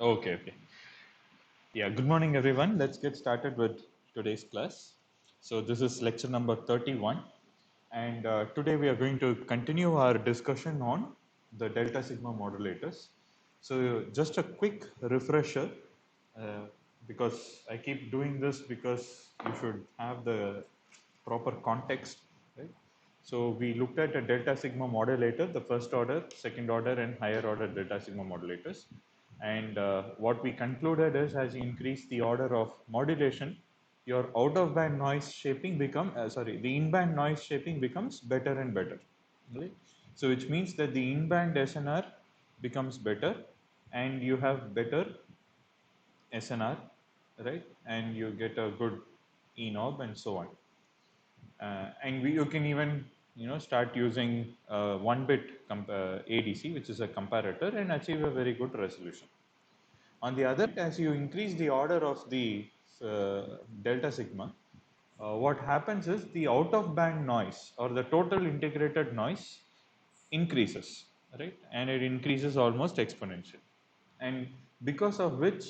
Okay, okay. Yeah, good morning everyone. Let's get started with today's class. So this is lecture number 31 and today we are going to continue our discussion on the delta sigma modulators. So just a quick refresher uh, because I keep doing this because you should have the proper context, right? So we looked at a delta sigma modulator, the first order, second order and higher order delta sigma modulators. And what we concluded is as you increase the order of modulation, your out of band noise shaping the in band noise shaping becomes better and better. Right? So which means that the in band SNR becomes better and you have better SNR, right? And you get a good E knob and so on. You can even start using 1-bit ADC, which is a comparator, and achieve a very good resolution. On the other hand, as you increase the order of the delta sigma, what happens is the out of band noise or the total integrated noise increases, right? And it increases almost exponentially. And because of which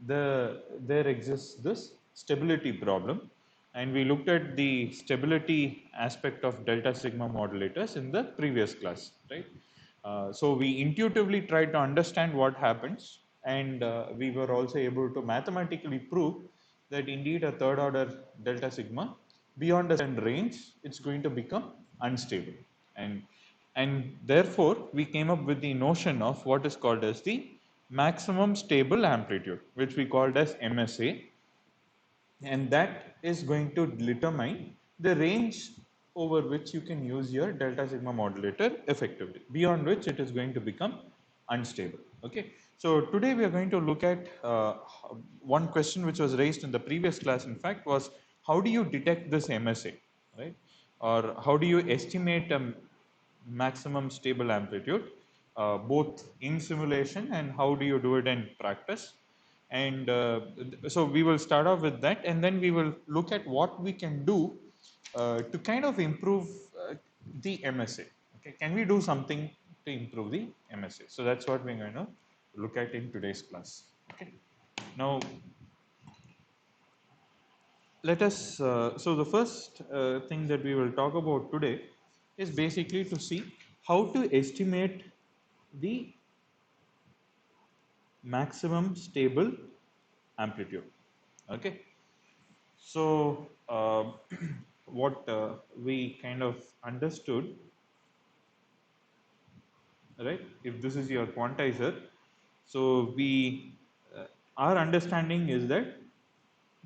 there exists this stability problem. And we looked at the stability aspect of delta sigma modulators in the previous class, right? So we intuitively tried to understand what happens, and we were also able to mathematically prove that indeed a third order delta sigma beyond a certain range it's going to become unstable, and therefore we came up with the notion of what is called as the maximum stable amplitude, which we called as MSA, and that is going to determine the range over which you can use your delta sigma modulator effectively, beyond which it is going to become unstable. Okay, so today we are going to look at one question which was raised in the previous class, in fact, was how do you detect this MSA, right? Or how do you estimate a maximum stable amplitude, both in simulation and how do you do it in practice? And so we will start off with that, and then we will look at what we can do to kind of improve the MSA. Okay, can we do something to improve the MSA? So that's what we're going to look at in today's class. Okay. Now, let us. So the first thing that we will talk about today is basically to see how to estimate the maximum stable amplitude. Okay. So, what we kind of understood, right? If this is your quantizer, so our understanding is that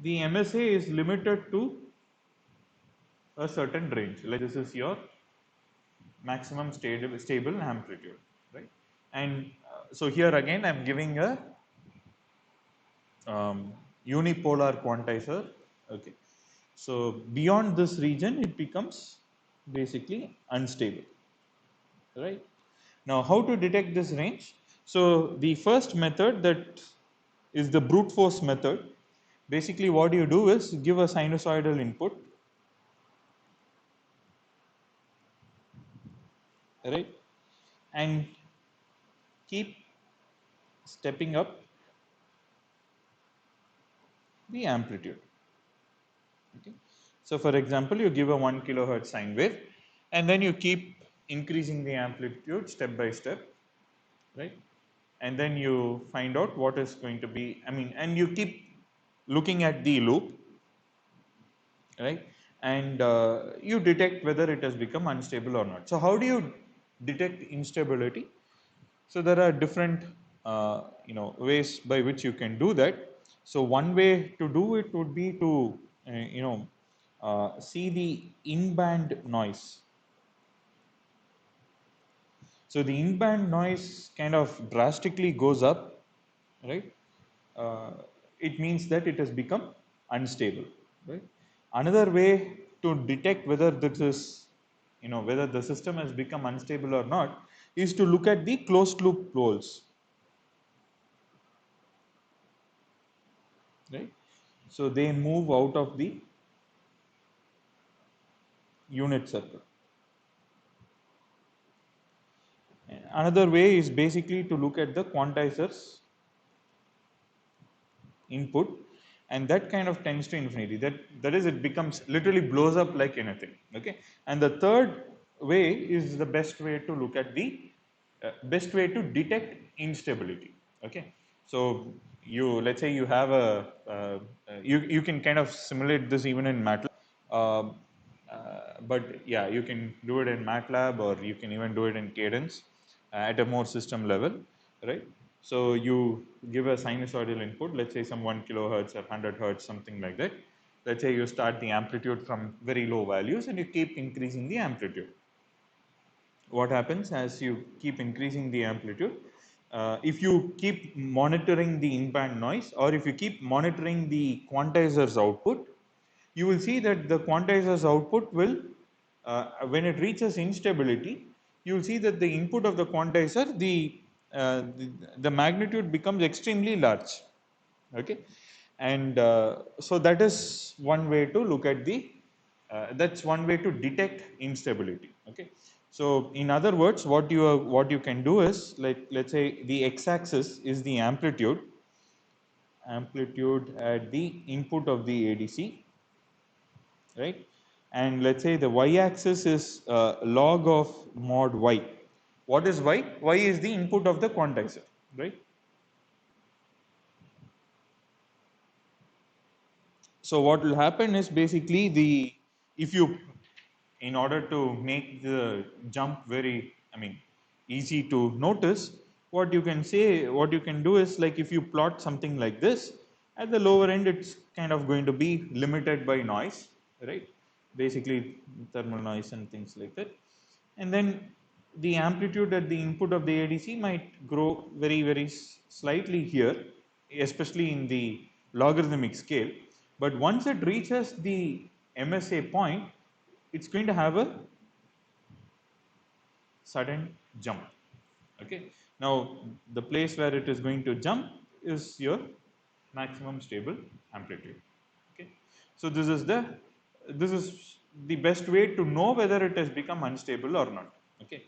the MSA is limited to a certain range. Like this is your maximum stable amplitude, right? And so here again, I'm giving a unipolar quantizer. Okay. So beyond this region, it becomes basically unstable, right? Now, how to detect this range? So the first method, that is the brute force method. Basically, what you do is give a sinusoidal input, right, and keep stepping up the amplitude. Okay. So, for example, you give a 1 kilohertz sine wave, and then you keep increasing the amplitude step by step, right? And then you find out what is going to be, and you keep looking at the loop, right? And you detect whether it has become unstable or not. So how do you detect instability? So there are different ways by which you can do that. So one way to do it would be to see the in-band noise. So the in-band noise kind of drastically goes up, right? Uh, it means that it has become unstable, right? Another way to detect whether this is, whether the system has become unstable or not, is to look at the closed loop poles, right? So they move out of the unit circle. Another way is basically to look at the quantizers input, and that kind of tends to infinity. That is, it becomes literally blows up like anything. Okay, and the third way is the best way to look at the best way to detect instability. Okay, so you, let's say you have a you can kind of simulate this even in MATLAB. Um, but yeah, you can do it in MATLAB, or you can even do it in Cadence at a more system level, right? So you give a sinusoidal input, let's say some 1 kilohertz or 100 hertz, something like that. Let's say you start the amplitude from very low values and you keep increasing the amplitude. What happens as you keep increasing the amplitude? If you keep monitoring the in-band noise, or if you keep monitoring the quantizer's output, you will see that the quantizer's output will, when it reaches instability, you will see that the input of the quantizer, the magnitude becomes extremely large. Okay, and so that is one way to look at the, that's one way to detect instability. Okay, so in other words, what you can do is, like, let's say the x-axis is the amplitude at the input of the ADC, right? And let's say the y-axis is log of mod y. What is y? Y is the input of the quantizer, right? So what will happen is basically if you, in order to make the jump very, easy to notice, what you can say, what you can do is, like, if you plot something like this, at the lower end, it's kind of going to be limited by noise, right? Basically thermal noise and things like that. And then the amplitude at the input of the ADC might grow very, very slightly here, especially in the logarithmic scale. But once it reaches the MSA point, it's going to have a sudden jump. Okay. Now, the place where it is going to jump is your maximum stable amplitude. Okay. So this is the best way to know whether it has become unstable or not. Okay.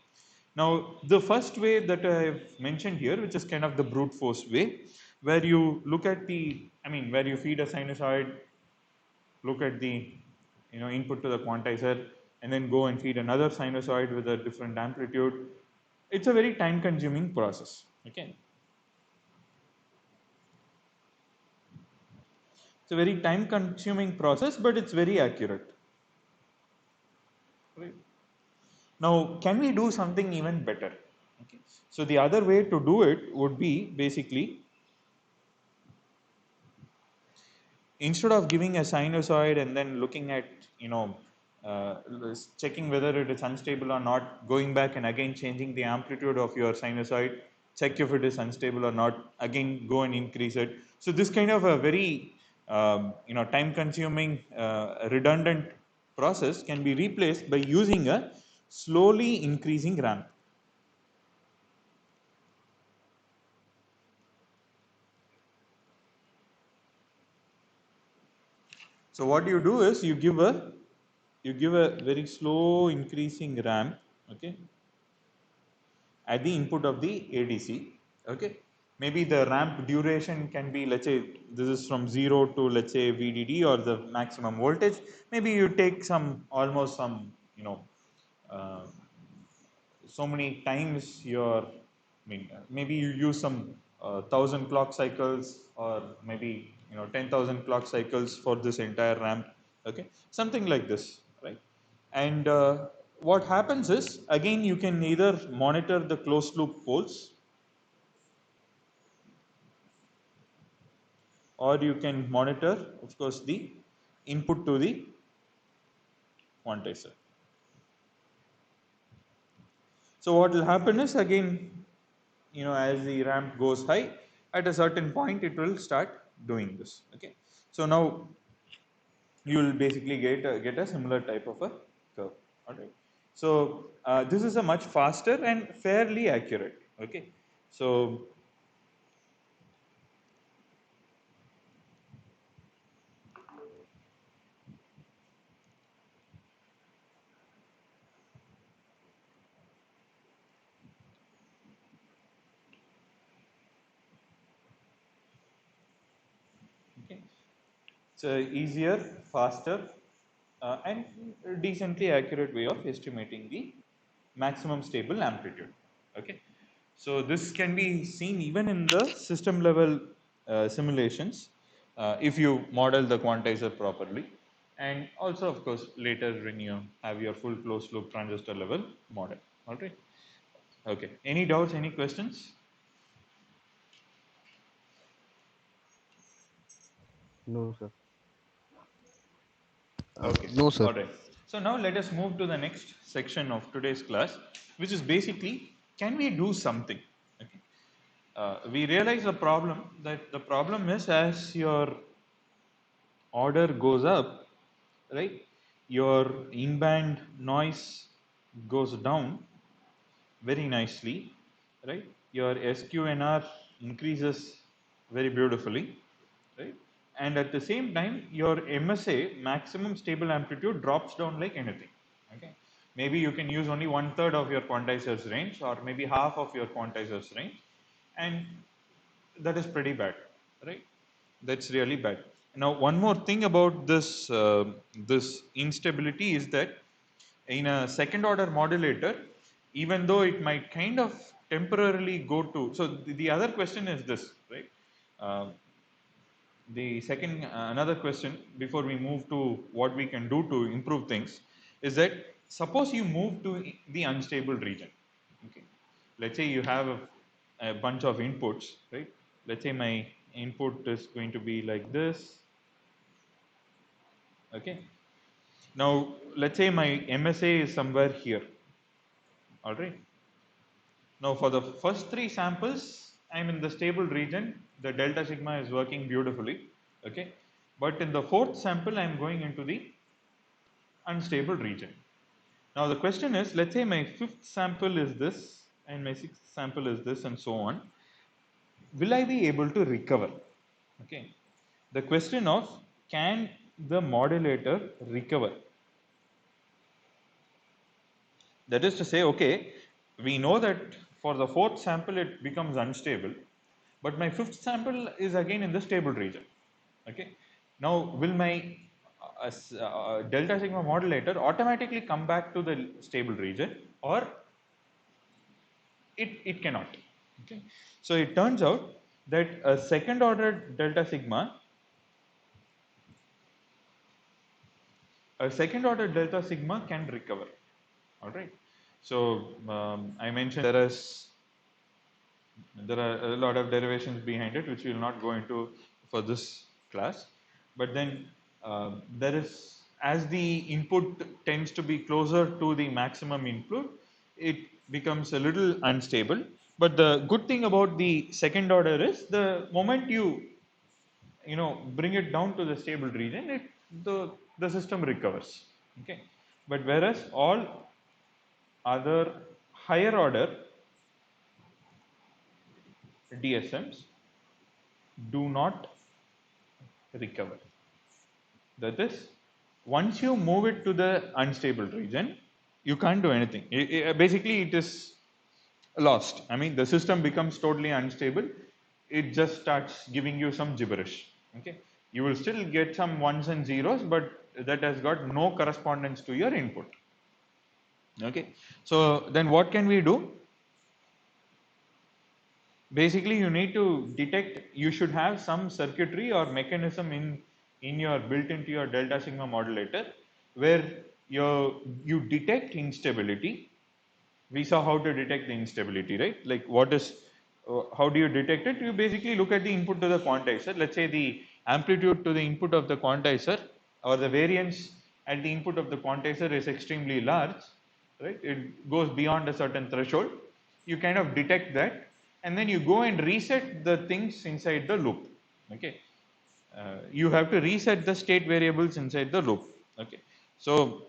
Now, the first way that I have mentioned here, which is kind of the brute force way, where you look at the, where you feed a sinusoid, look at the, input to the quantizer, and then go and feed another sinusoid with a different amplitude. It's a very time consuming process. Okay, it's a very time consuming process, but it's very accurate. Right. Now, can we do something even better? Okay, so the other way to do it would be basically, instead of giving a sinusoid and then looking at, uh, checking whether it is unstable or not, going back and again changing the amplitude of your sinusoid, check if it is unstable or not, again go and increase it. So this kind of a very time consuming redundant process can be replaced by using a slowly increasing ramp. So what you do is you give a very slow increasing ramp, okay, at the input of the ADC. Okay, maybe the ramp duration can be, let's say this is from 0 to, let's say, VDD, or the maximum voltage. Maybe you take some, almost some, uh, so many times your, maybe you use some 1,000 clock cycles, or maybe 10,000 clock cycles for this entire ramp. Okay, something like this, right? And what happens is, again, you can either monitor the closed loop poles, or you can monitor, of course, the input to the quantizer. So what will happen is, again, as the ramp goes high, at a certain point it will start doing this. Okay, so now you will basically get a similar type of a curve. All right. So this is a much faster and fairly accurate. Okay, so It's a easier, faster, and decently accurate way of estimating the maximum stable amplitude. Okay, so this can be seen even in the system level simulations if you model the quantizer properly, and also of course later when you have your full closed loop transistor level model. All right. Okay. Any doubts? Any questions? No, sir. Okay, No, sir. all right. So now let us move to the next section of today's class, which is basically, can we do something? Okay. We realize the problem, that the problem is as your order goes up, right, your in-band noise goes down very nicely, right? Your SQNR increases very beautifully, right? And at the same time, your MSA, maximum stable amplitude, drops down like anything. Okay, maybe you can use only 1/3 of your quantizer's range, or maybe half of your quantizer's range, and that is pretty bad, right? That's really bad. Now, one more thing about this instability is that in a second order modulator, even though it might kind of temporarily go to, so the other question is this, right? Uh, the second, another question before we move to what we can do to improve things is that suppose you move to the unstable region. Okay, let's say you have a bunch of inputs, right? Let's say my input is going to be like this. Okay, now let's say my MSA is somewhere here. All right. Now for the first three samples, I'm in the stable region. The delta sigma is working beautifully. Okay. But in the fourth sample, I'm going into the unstable region. Now the question is, let's say my fifth sample is this and my sixth sample is this and so on. Will I be able to recover? Okay. The question of, can the modulator recover? That is to say, okay, we know that for the fourth sample it becomes unstable, but my fifth sample is again in the stable region. Okay. Now, will my delta sigma modulator automatically come back to the stable region, or it cannot? Okay. So it turns out that a second order delta sigma, can recover. All right. So I mentioned there are a lot of derivations behind it, which we will not go into for this class. But then there is, as the input tends to be closer to the maximum input, it becomes a little unstable. But the good thing about the second order is the moment you bring it down to the stable region, the system recovers. Okay, but whereas all other higher order DSMs do not recover. That is, once you move it to the unstable region, you can't do anything. Basically, it is lost. I mean, the system becomes totally unstable. It just starts giving you some gibberish. Okay, you will still get some ones and zeros, but that has got no correspondence to your input. Okay, so then what can we do? Basically, you need to detect, you should have some circuitry or mechanism in your built into your delta sigma modulator where you detect instability. We saw how to detect the instability, right? Like what is how do you detect it? You basically look at the input to the quantizer. Let's say the amplitude to the input of the quantizer, or the variance at the input of the quantizer is extremely large, right? It goes beyond a certain threshold. You kind of detect that, and then you go and reset the things inside the loop. Okay, you have to reset the state variables inside the loop. Okay, so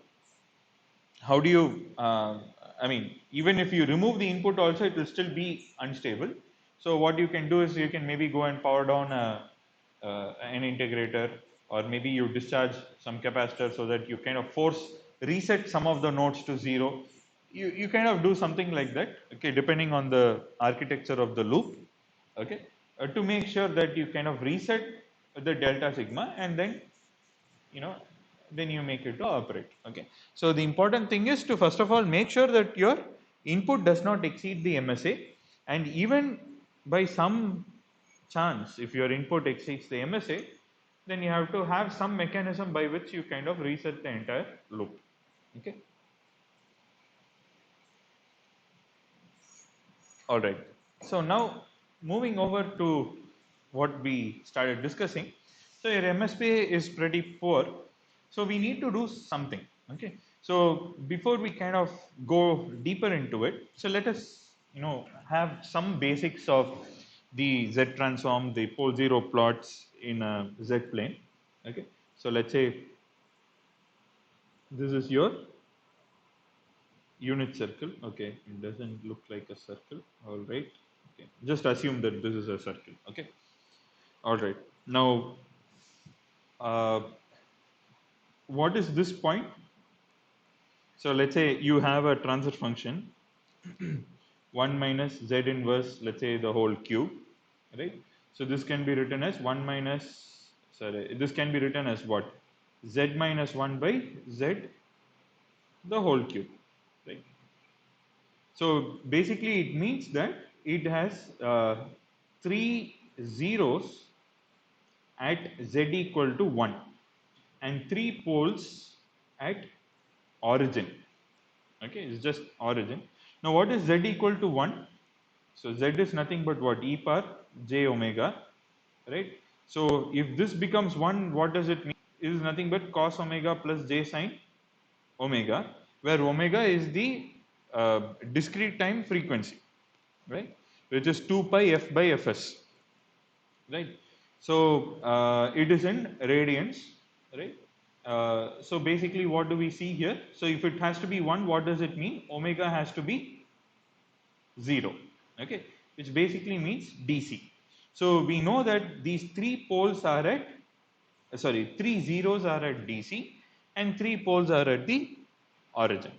how do you I mean, even if you remove the input also, it will still be unstable. So what you can do is you can maybe go and power down an integrator, or maybe you discharge some capacitor so that you kind of force reset some of the nodes to zero. You kind of do something like that, okay, depending on the architecture of the loop. Okay, to make sure that you kind of reset the delta sigma, and then you know, then you make it to operate. Okay. So the important thing is to first of all make sure that your input does not exceed the MSA, and even by some chance if your input exceeds the MSA, then you have to have some mechanism by which you kind of reset the entire loop. Okay. All right. So now moving over to what we started discussing. So your MSP is pretty poor. So we need to do something. Okay. So before we kind of go deeper into it, so let us have some basics of the Z transform, the pole zero plots in a Z plane. Okay. So let's say this is your unit circle. Okay, it doesn't look like a circle. All right. Okay, just assume that this is a circle. Okay. All right. Now, uh, what is this point? So let's say you have a transfer function 1 minus z inverse, let's say the whole cube, right? So this can be written as 1 minus, sorry, this can be written as what? Z minus 1 by z the whole cube, right? So basically it means that it has three zeros at z equal to 1 and three poles at origin. Okay, it's just origin. Now what is z equal to 1? So z is nothing but what? E power j omega, right? So if this becomes 1, what does it mean? It is nothing but cos omega plus j sine omega, where omega is the discrete time frequency, right? Which is 2 pi f by fs, right? So it is in radians, right? So basically, what do we see here? So if it has to be 1, what does it mean? Omega has to be 0, okay? Which basically means DC. So we know that these three poles are at, three zeros are at DC and three poles are at the origin.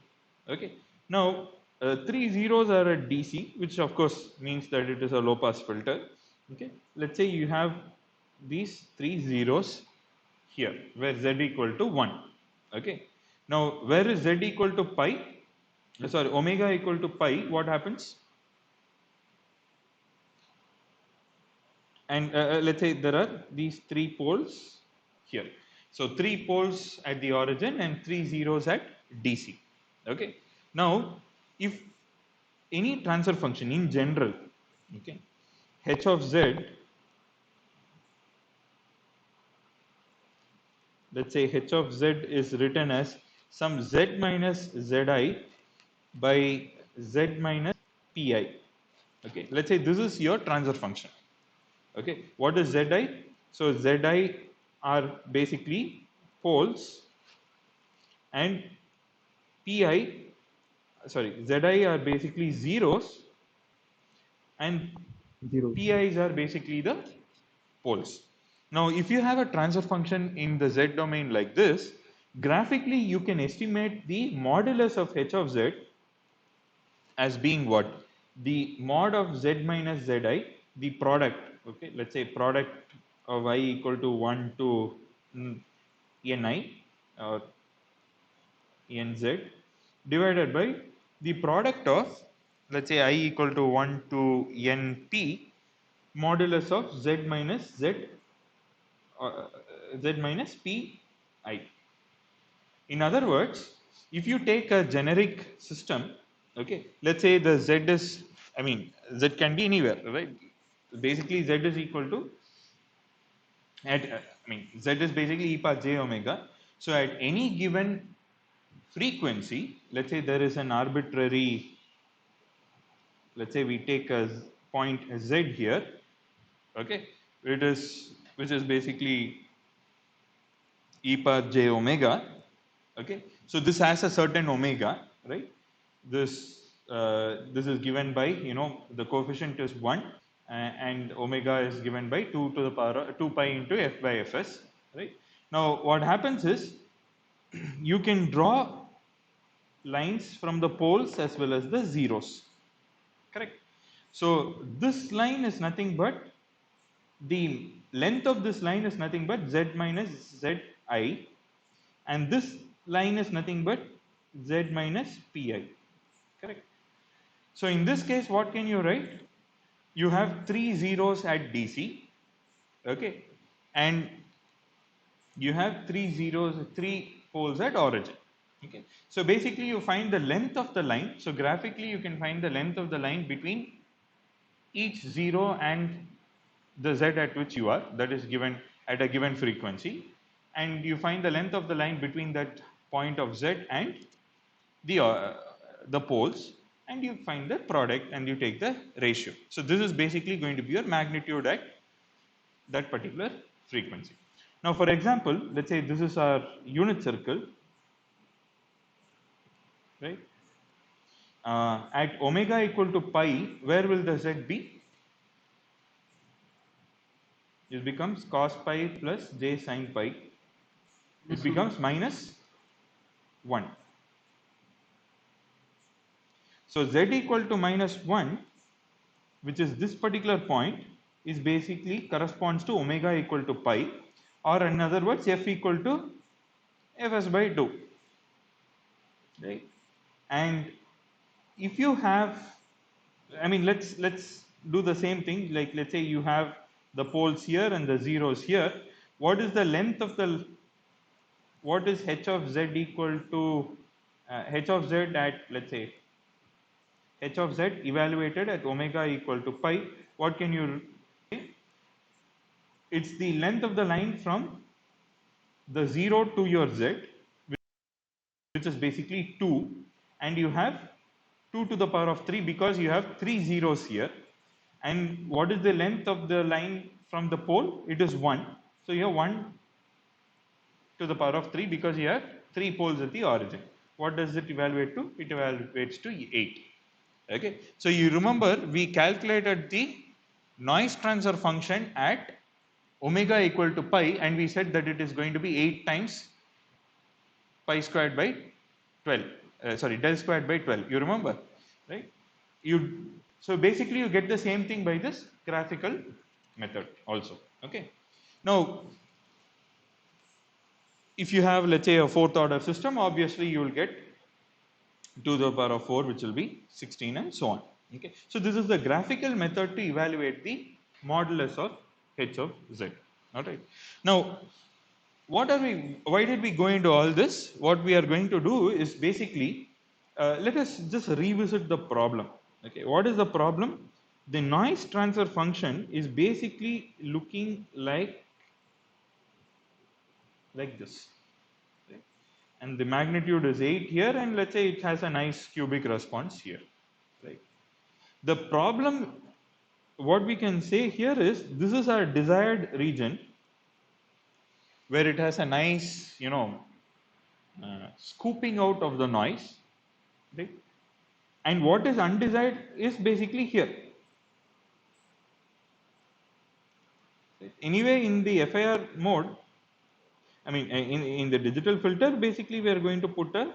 Okay. Now, three zeros are at DC, which of course means that it is a low pass filter. Okay. Let's say you have these three zeros here, where z equal to 1. Okay. Now, where is z equal to pi? Sorry, omega equal to pi, what happens? And let's say there are these three poles here. So three poles at the origin and three zeros at DC. Okay. Now, if any transfer function in general, okay, h of z, let's say h of z is written as some z minus zi by z minus pi. Okay. Let's say this is your transfer function. Okay, what is Zi? So Zi are basically poles and Pi, Zi are basically zeros and Pi's are basically the poles. Now, if you have a transfer function in the Z domain like this, graphically you can estimate the modulus of h of z as being what? The mod of z minus zi, the product, okay, let's say product of I equal to 1 to ni or nz divided by the product of, let's say I equal to 1 to np modulus of z minus z z minus pi. In other words, if you take a generic system, okay, let's say the z is, I mean, z can be anywhere, right? Basically, z is equal to, z is basically e power j omega. So at any given frequency, let's say there is an arbitrary, let's say we take a point z here, okay, which is basically e power j omega. Okay, so this has a certain omega, right? This is given by, the coefficient is 1 and omega is given by 2 to the power 2 pi into f by fs, right? Now what happens is you can draw lines from the poles as well as the zeros, correct? So this line is nothing but, the length of this line is nothing but z minus zi and this line is nothing but Z minus Pi, correct? So in this case, what can you write? You have 3 zeros at DC, okay, and you have 3 poles at origin, okay. So basically you find the length of the line. So graphically you can find the length of the line between each zero and the Z at which you are, that is given at a given frequency, and you find the length of the line between that point of Z and the poles, and you find the product and you take the ratio. So this is basically going to be your magnitude at that particular frequency. Now for example, let's say this is our unit circle, right? At omega equal to pi, where will the Z be? It becomes cos pi plus j sin pi. It becomes minus 1. So Z equal to minus 1, which is this particular point, is basically corresponds to omega equal to pi, or in other words, f equal to fs by 2, right? And if you have, I mean, let's do the same thing. Like let's say you have the poles here and the zeros here. What is the length of the, what is h of z equal to h of z at, let's say h of z evaluated at omega equal to pi? What can you say? It's the length of the line from the 0 to your z, which is basically 2, and you have 2 to the power of 3 because you have 3 zeros here. And what is the length of the line from the pole? It is 1. So you have 1 to the power of 3 because you have 3 poles at the origin. What does it evaluate to? It evaluates to 8. Okay. So you remember we calculated the noise transfer function at omega equal to pi, and we said that it is going to be 8 times pi squared by 12. Sorry, del squared by 12. You remember, right? So basically you get the same thing by this graphical method also. Okay. Now, if you have, let's say, a fourth order system, obviously you will get 2 to the power of 4, which will be 16, and so on. Okay. So this is the graphical method to evaluate the modulus of h of z. All right. Now, why did we go into all this? What we are going to do is basically, let us just revisit the problem. Okay. What is the problem? The noise transfer function is basically looking like this. Okay. And the magnitude is 8 here, and let's say it has a nice cubic response here. Right. The problem, what we can say here is, this is our desired region where it has a nice, scooping out of the noise, right? And what is undesired is basically here. Anyway, in the FIR mode, I mean, in the digital filter, basically we are going to put a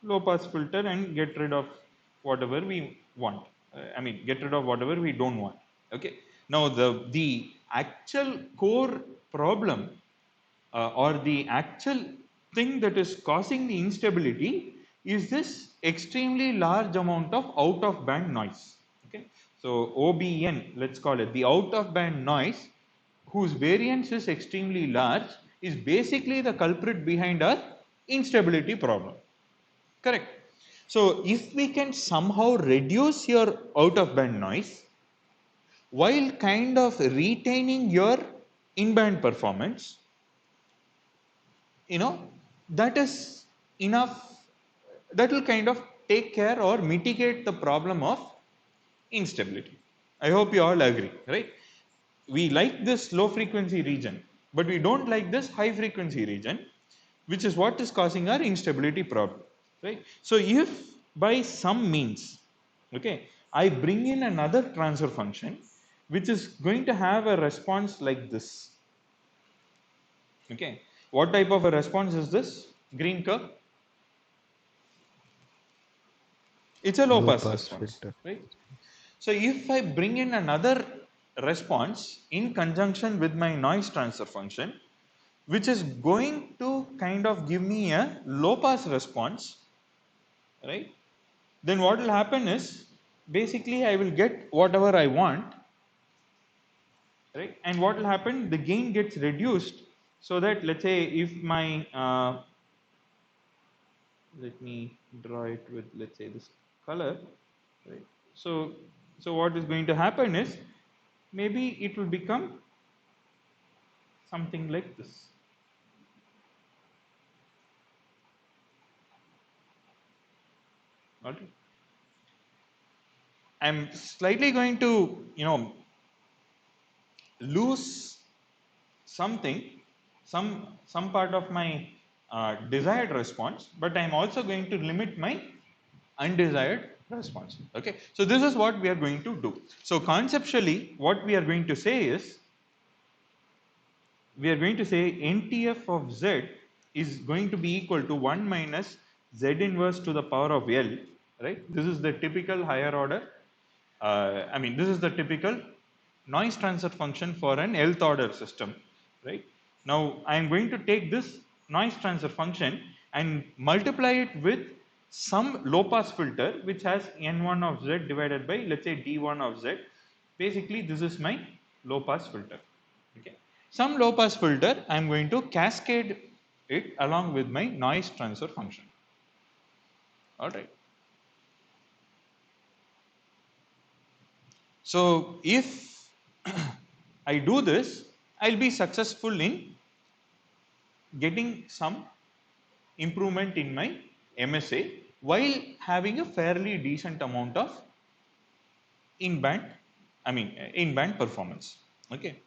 low pass filter and get rid of whatever we want. I mean, get rid of whatever we don't want. Okay. Now, the actual core problem or the actual thing that is causing the instability is this extremely large amount of out of band noise. Okay. So OBN, let's call it the out of band noise, whose variance is extremely large, is basically the culprit behind our instability problem. Correct. So if we can somehow reduce your out of band noise while kind of retaining your in band performance, that is enough, that will kind of take care or mitigate the problem of instability. I hope you all agree, right? We like this low frequency region, but we don't like this high frequency region, which is what is causing our instability problem, right? So if by some means, okay, I bring in another transfer function which is going to have a response like this, okay, what type of a response is this green curve? It's a low pass response, filter. right? So if I bring in another response in conjunction with my noise transfer function, which is going to kind of give me a low pass response, right? Then what will happen is basically I will get whatever I want, right? And what will happen? The gain gets reduced so that, let's say, if my let me draw it with, let's say, this color, right? So what is going to happen is maybe it will become something like this. Okay. I'm slightly going to, lose something, some part of my desired response, but I'm also going to limit my undesired response. Okay, so this is what we are going to do. So conceptually, what we are going to say is, we are going to say NTF of Z is going to be equal to 1 minus Z inverse to the power of L, right? This is the typical higher order, this is the typical noise transfer function for an nth order system, right? Now, I am going to take this noise transfer function and multiply it with some low pass filter which has N1 of Z divided by, let's say, D1 of Z. Basically, this is my low pass filter. Okay. Some low pass filter, I am going to cascade it along with my noise transfer function. All right. So if I do this, I'll be successful in getting some improvement in my MSA while having a fairly decent amount of in-band performance. Okay.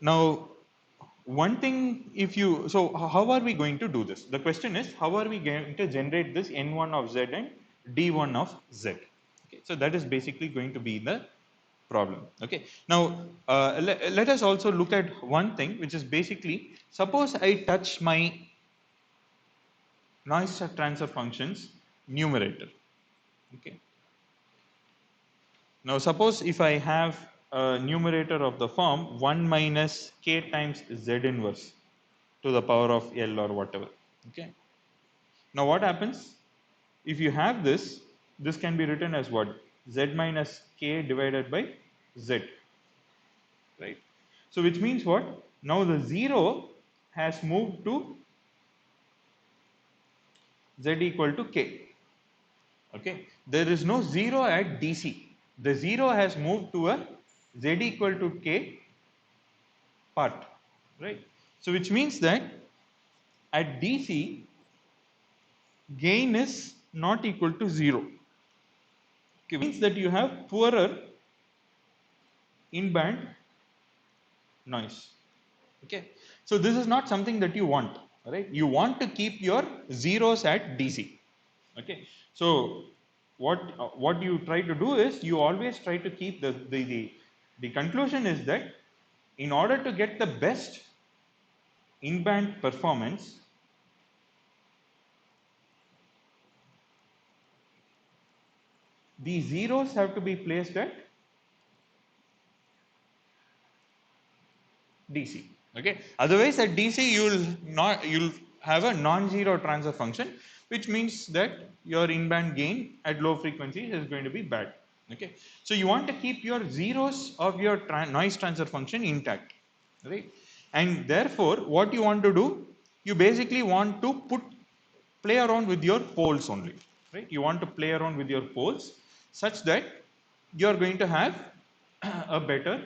Now, one thing, so how are we going to do this? The question is, how are we going to generate this N1 of Z and D1 of Z? Okay, so that is basically going to be the problem. Okay. Now, let us also look at one thing, which is basically, suppose I touch my noise transfer functions numerator. Okay. Now, suppose if I have a numerator of the form 1 minus k times Z inverse to the power of L or whatever. Okay. Now, what happens if you have this? This can be written as what? Z minus k divided by Z, right? So, which means what? Now the 0 has moved to Z equal to k. Okay, there is no 0 at DC. The 0 has moved to a Z equal to k part, right? So, which means that at DC, gain is not equal to 0. Okay, means that you have poorer in-band noise. Okay, so this is not something that you want, right? You want to keep your zeros at DC. Okay, so what you try to do is, you always try to keep the conclusion is that in order to get the best in-band performance, the zeros have to be placed at DC. Okay, otherwise at DC you'll have a non-zero transfer function, which means that your in-band gain at low frequencies is going to be bad. Okay, so you want to keep your zeros of your noise transfer function intact, right? And therefore, what you want to do, you basically want to play around with your poles only, right? You want to play around with your poles such that you are going to have a better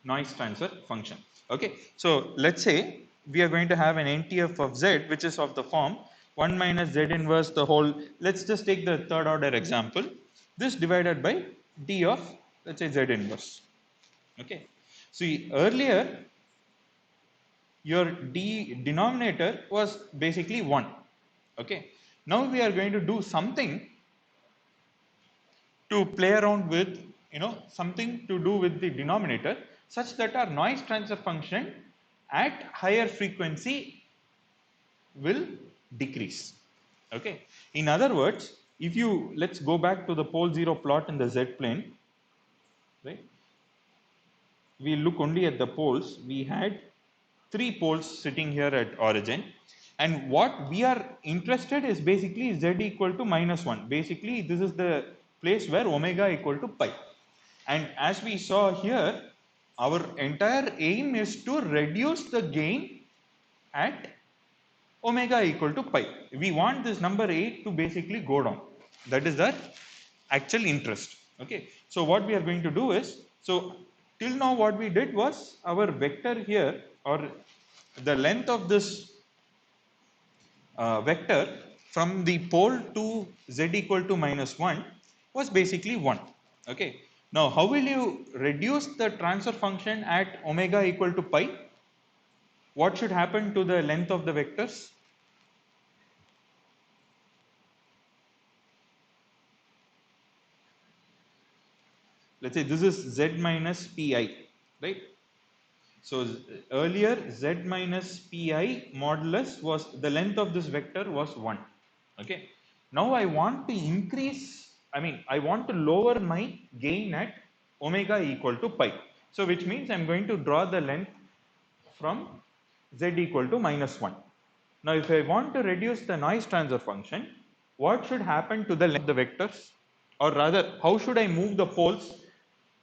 noise transfer function. Okay, so let's say we are going to have an NTF of Z, which is of the form 1 minus Z inverse the whole. Let's just take the third order example. This divided by D of, let's say, Z inverse. Okay, see, earlier your D denominator was basically 1. Okay, now we are going to do something to play around with, something to do with the denominator, such that our noise transfer function at higher frequency will decrease. Okay. In other words, if you, let's go back to the pole 0 plot in the Z plane, right? We look only at the poles. We had three poles sitting here at origin, and what we are interested is basically z equal to -1. Basically this is the place where omega equal to pi, and as we saw here, our entire aim is to reduce the gain at omega equal to pi. We want this number 8 to basically go down. That is our actual interest. Okay, so what we are going to do is, so till now what we did was, our vector here, or the length of this vector from the pole to z equal to -1 was basically 1. Okay, now how will you reduce the transfer function at omega equal to pi? What should happen to the length of the vectors? Let's say this is z minus pi, right? So earlier z minus pi modulus was, the length of this vector was 1. Okay, now I want to increase, I want to lower my gain at omega equal to pi. So which means I'm going to draw the length from z equal to -1. Now if I want to reduce the noise transfer function, what should happen to the length of the vectors? Or rather, how should I move the poles?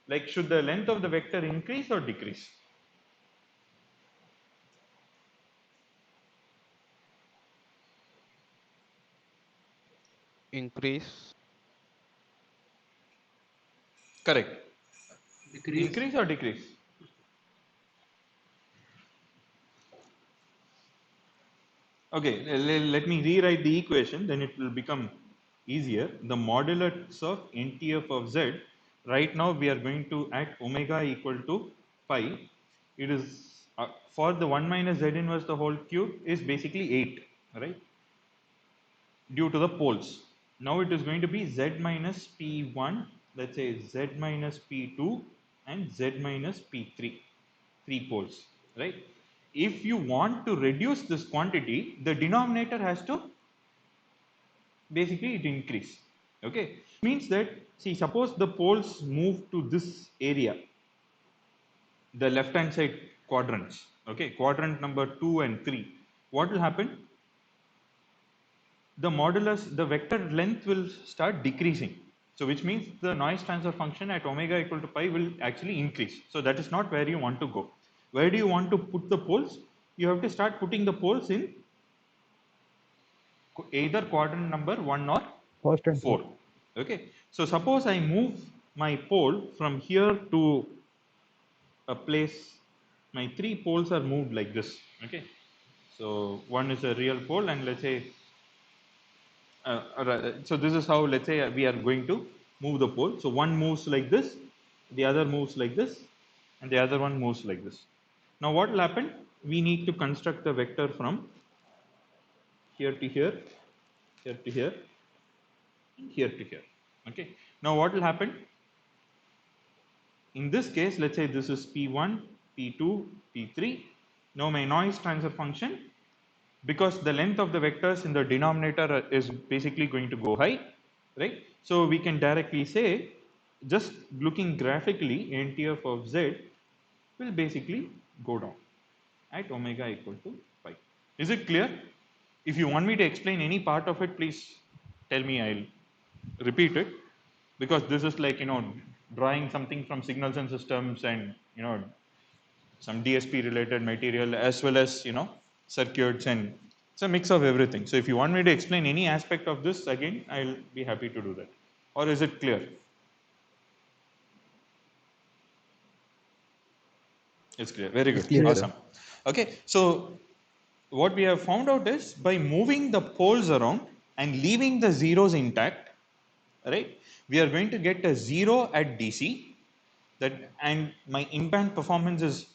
Like, should the length of the vector increase or decrease? Increase. Correct. Decrease. Increase or decrease? Okay, let me rewrite the equation, then it will become easier. The modulus of NTF of Z, right now we are going to, at omega equal to pi, it is for the 1 minus Z inverse the whole cube is basically 8, right? Due to the poles. Now it is going to be Z minus P1, let's say Z minus P2 and Z minus P3, 3 poles, right? If you want to reduce this quantity, the denominator has to basically it increase. Okay, means that, see, suppose the poles move to this area, the left hand side quadrants, okay, quadrant number 2 and 3, what will happen? The modulus, the vector length will start decreasing. So which means the noise transfer function at omega equal to pi will actually increase. So that is not where you want to go. Where do you want to put the poles? You have to start putting the poles in either quadrant number 1 or First and 4. Okay. So suppose I move my pole from here to a place, my 3 poles are moved like this. Okay. So one is a real pole, and let's say so this is how, let's say, we are going to move the pole. So one moves like this, the other moves like this, and the other one moves like this. Now what will happen? We need to construct the vector from here to here, here to here, and here to here. Okay. Now what will happen? In this case, let's say this is P1, P2, P3. Now my noise transfer function, because the length of the vectors in the denominator is basically going to go high, right? So we can directly say, just looking graphically, NTF of Z will basically go down at omega equal to pi. Is it clear? If you want me to explain any part of it, please tell me, I'll repeat it, because this is like, drawing something from signals and systems and, some DSP related material, as well as, circuits, and it's a mix of everything. So if you want me to explain any aspect of this, again, I'll be happy to do that. Or is it clear? It's clear. Very good. clear. Awesome. Okay. So what we have found out is, by moving the poles around and leaving the zeros intact, right, we are going to get a 0 at DC, that, and my in-band performance is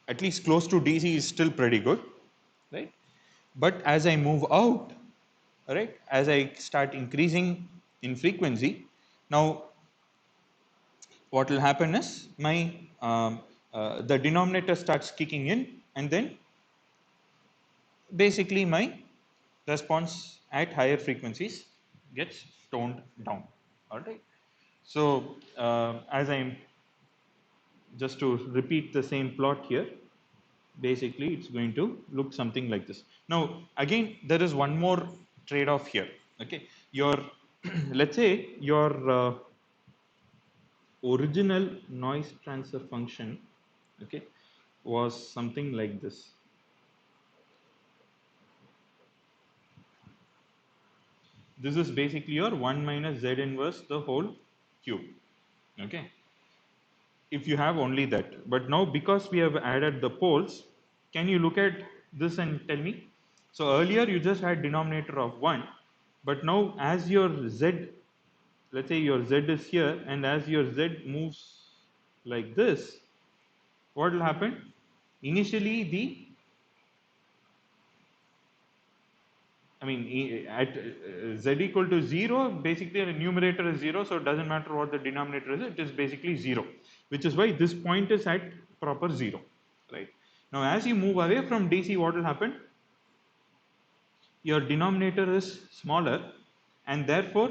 at least close to DC, is still pretty good, right? But as I move out, right, as I start increasing in frequency, now what will happen is my the denominator starts kicking in, and then basically my response at higher frequencies gets toned down. All right. So as I'm just to repeat the same plot here, basically it's going to look something like this. Now, again, there is one more trade-off here. Okay, your let's say your original noise transfer function, okay, was something like this. This is basically your 1 minus z inverse the whole cube. Okay, if you have only that. But now because we have added the poles, can you look at this and tell me? So earlier you just had denominator of 1, but now as your z, let's say your z is here, and as your z moves like this, what will happen? Initially at z equal to 0, basically the numerator is 0, so it doesn't matter what the denominator is, it is basically 0, which is why this point is at proper 0, right? Now, as you move away from DC, what will happen? Your denominator is smaller, and therefore,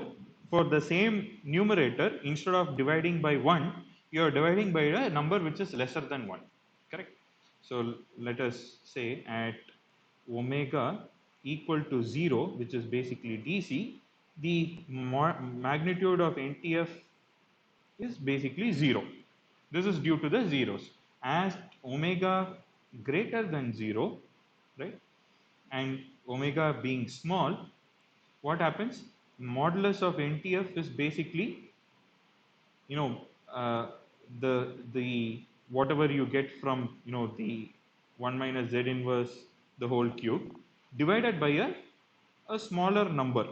for the same numerator, instead of dividing by 1, you are dividing by a number which is lesser than 1, correct? So, let us say at omega equal to 0, which is basically DC, the magnitude of NTF is basically 0. This is due to the zeros. As omega greater than 0, right, and omega being small, what happens? Modulus of NTF is basically, you know, uh, the whatever you get from, the 1 minus z inverse the whole cube divided by a smaller number,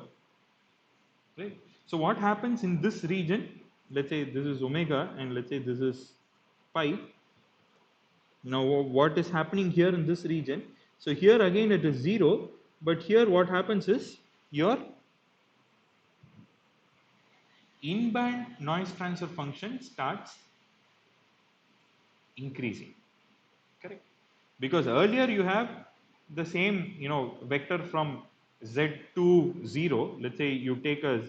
right? So what happens in this region? Let's say this is omega, and let's say this is pi. Now what is happening here in this region? So here again it is 0, but here what happens is your in-band noise transfer function starts increasing, correct? Because earlier you have the same, vector from z to 0. Let's say you take a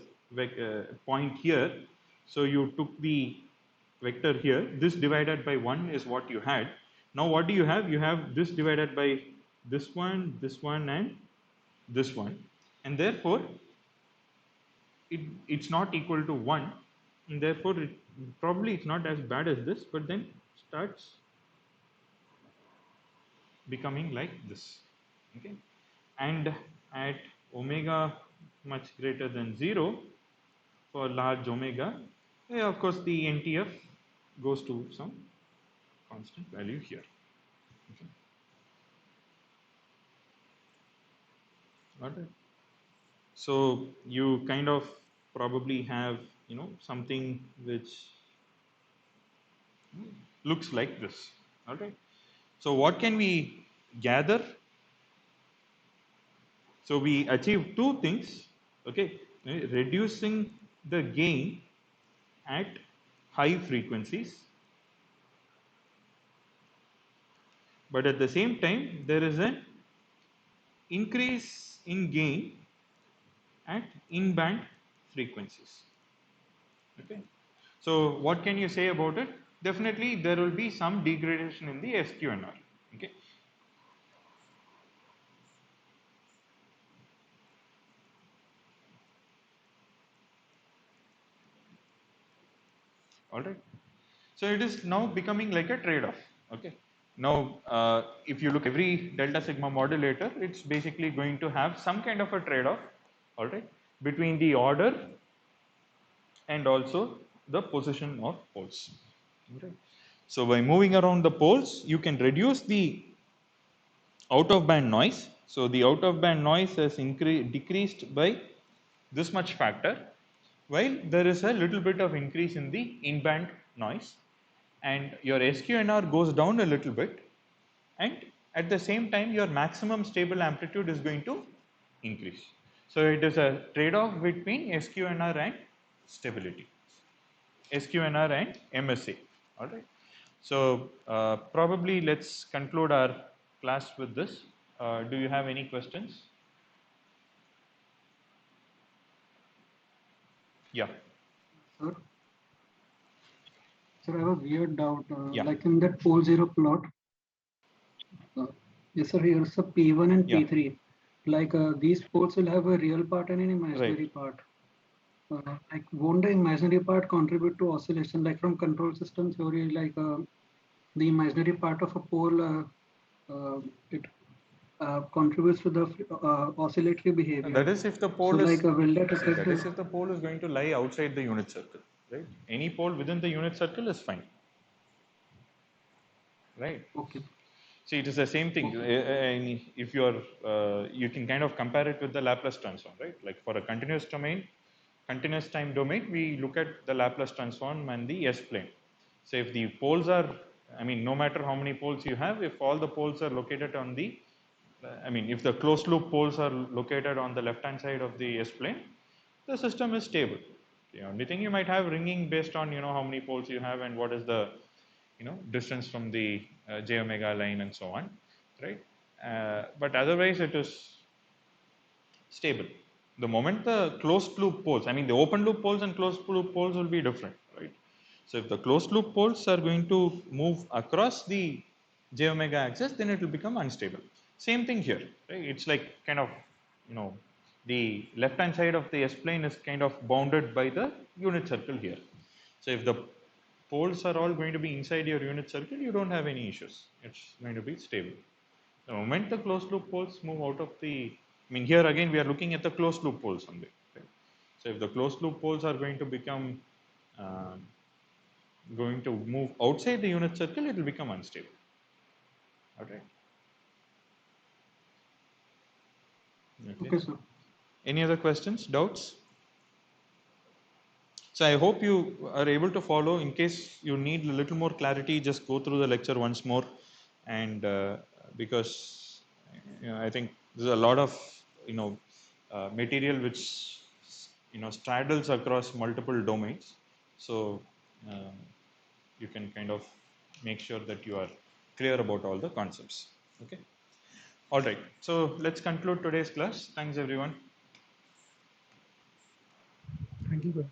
point here, so you took the vector here, this divided by 1 is what you had. Now what do you have? You have this divided by this one and this one, and therefore it's not equal to 1, and therefore probably it's not as bad as this, but then starts becoming like this. Okay, and at omega much greater than 0, for large omega, of course the NTF goes to some constant value here. Okay. Got it. So you kind of probably have, something which looks like this. All right. So what can we gather? So we achieve two things. Okay, reducing the gain at high frequencies, but at the same time there is an increase in gain at in-band frequencies. Okay, so what can you say about it? Definitely there will be some degradation in the SQNR. Okay, all right. So it is now becoming like a trade-off. Okay, now if you look every delta sigma modulator, it's basically going to have some kind of a trade-off, all right, between the order and also the position of poles. Okay. So by moving around the poles, you can reduce the out of band noise. So the out of band noise has decreased by this much factor, while there is a little bit of increase in the in band noise, and your SQNR goes down a little bit, and at the same time your maximum stable amplitude is going to increase. So it is a trade-off between SQNR and stability. SQNR and MSA. All right. So probably let's conclude our class with this. Do you have any questions? Yeah. Sir, sir, I have a weird doubt. Yeah. Like in that pole zero plot, Uh, yes, sir. Here's a P1 and Yeah, P3. Like these poles will have a real part and an right. imaginary part. Like won't the imaginary part contribute to oscillation? Like from control system theory, like the imaginary part of a pole, it contributes to the oscillatory And behavior. that is if the So pole like is, will that see, affect that is the? if the pole is going to lie outside the unit circle, right? Any pole within the unit circle is fine, right? Okay, See, it is the same thing. okay, And if you are, you can kind of compare it with the Laplace transform, right? Like for a continuous domain, continuous time domain, we look at the Laplace transform and the S plane. So if the poles are, I mean, no matter how many poles you have, if all the poles are located on the, I mean, if the closed loop poles are located on the left hand side of the S plane, the system is stable. The only thing you might have ringing based on, how many poles you have and what is the, distance from the j omega line and so on, right? But otherwise it is stable. The moment the closed loop poles, I mean the open loop poles and closed loop poles will be different, right? So if the closed loop poles are going to move across the j omega axis, then it will become unstable. Same thing here, right? It's like kind of, you know, the left hand side of the S plane is kind of bounded by the unit circle here. So if the poles are all going to be inside your unit circle, you don't have any issues. It's going to be stable. The moment the closed loop poles move out of the, I mean, here again we are looking at the closed loop poles only. Right? So if the closed loop poles are going to become, uh, going to move outside the unit circle, it will become unstable. Okay. Okay. okay, sir. Any other questions, doubts? So I hope you are able to follow. In case you need a little more clarity, just go through the lecture once more, and because I think there's a lot of material which straddles across multiple domains. So uh, you can kind of make sure that you are clear about all the concepts. Okay. All right. So let's conclude today's class. Thanks everyone. Thank you, sir.